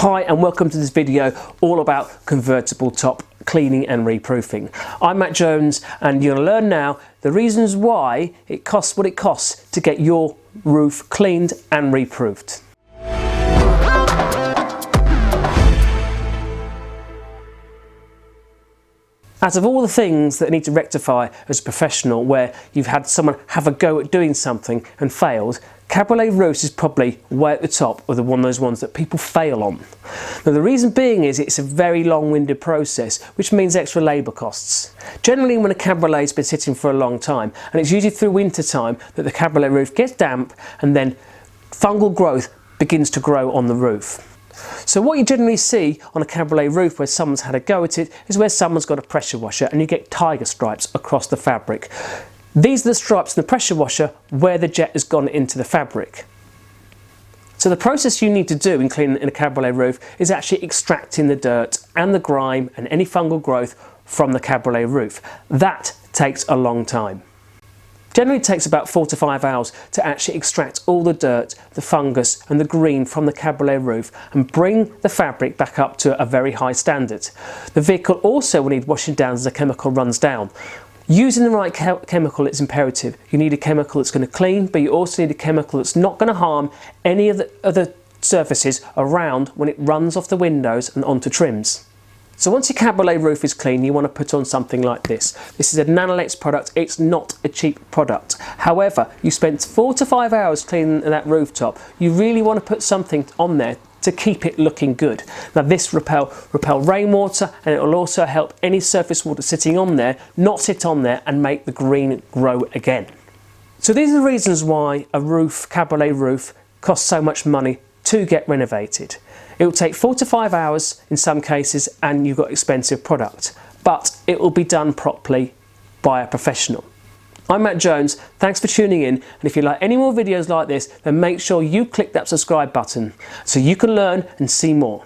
Hi and welcome to this video all about convertible top cleaning and reproofing. I'm Matt Jones and you're going to learn now the reasons why it costs what it costs to get your roof cleaned and reproofed. Out of all the things that need to rectify as a professional where you've had someone have a go at doing something and failed, Cabriolet roofs is probably way at the top of one of those ones that people fail on. Now the reason being is it's a very long-winded process, which means extra labour costs. Generally when a Cabriolet's been sitting for a long time, and it's usually through winter time that the Cabriolet roof gets damp and then fungal growth begins to grow on the roof. So what you generally see on a Cabriolet roof where someone's had a go at it is where someone's got a pressure washer and you get tiger stripes across the fabric. These are the stripes in the pressure washer where the jet has gone into the fabric. So the process you need to do in cleaning in a Cabriolet roof is actually extracting the dirt and the grime and any fungal growth from the Cabriolet roof. That takes a long time. Generally it takes about 4 to 5 hours to actually extract all the dirt, the fungus and the green from the Cabriolet roof and bring the fabric back up to a very high standard. The vehicle also will need washing down as the chemical runs down. Using the right chemical is imperative. You need a chemical that's going to clean, but you also need a chemical that's not going to harm any of the other surfaces around when it runs off the windows and onto trims. So once your Cabriolet roof is clean, you want to put on something like this. This is a Nanolex product. It's not a cheap product. However, you spent 4 to 5 hours cleaning that rooftop. You really want to put something on there to keep it looking good. Now this repel rainwater, and it will also help any surface water sitting on there not sit on there and make the green grow again. So these are the reasons why a Cabriolet roof costs so much money to get renovated. It will take 4 to 5 hours in some cases and you've got expensive product, but it will be done properly by a professional. I'm Matt Jones, thanks for tuning in, and if you like any more videos like this then make sure you click that subscribe button so you can learn and see more.